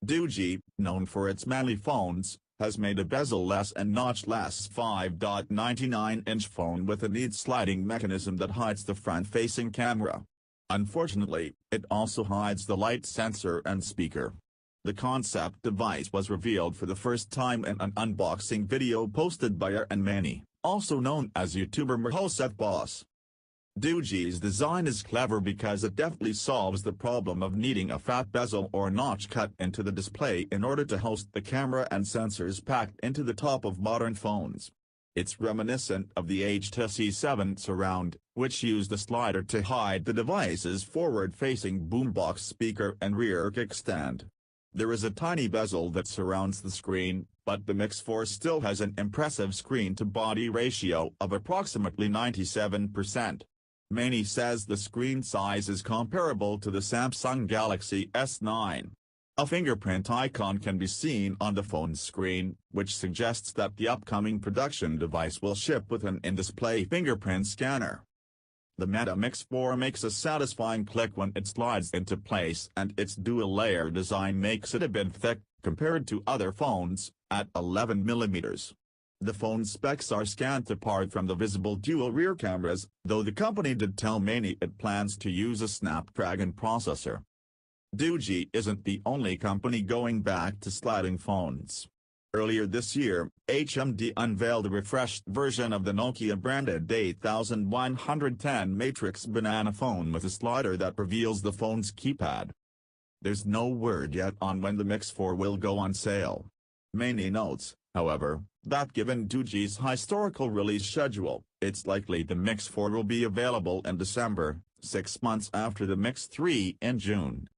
Doogee, known for its manly phones, has made a bezel-less and notch-less 5.99-inch phone with a neat sliding mechanism that hides the front-facing camera. Unfortunately, it also hides the light sensor and speaker. The concept device was revealed for the first time in an unboxing video posted by Arun Maini, also known as YouTuber Mrwhosetheboss. Doogee's design is clever because it deftly solves the problem of needing a fat bezel or notch cut into the display in order to host the camera and sensors packed into the top of modern phones. It's reminiscent of the HTC 7 Surround, which used a slider to hide the device's forward-facing boombox speaker and rear kickstand. There is a tiny bezel that surrounds the screen, but the Mix 4 still has an impressive screen-to-body ratio of approximately 97%. Maini says the screen size is comparable to the Samsung Galaxy S9. A fingerprint icon can be seen on the phone's screen, which suggests that the upcoming production device will ship with an in-display fingerprint scanner. The Meta Mix 4 makes a satisfying click when it slides into place, and its dual-layer design makes it a bit thick, compared to other phones, at 11 mm. The phone's specs are scant apart from the visible dual rear cameras, though the company did tell Maini it plans to use a Snapdragon processor. Doogee isn't the only company going back to sliding phones. Earlier this year, HMD unveiled a refreshed version of the Nokia-branded 8110 Matrix Banana phone with a slider that reveals the phone's keypad. There's no word yet on when the Mix 4 will go on sale. Maini notes, however, that given Doogee's historical release schedule, it's likely the Mix 4 will be available in December, 6 months after the Mix 3 in June.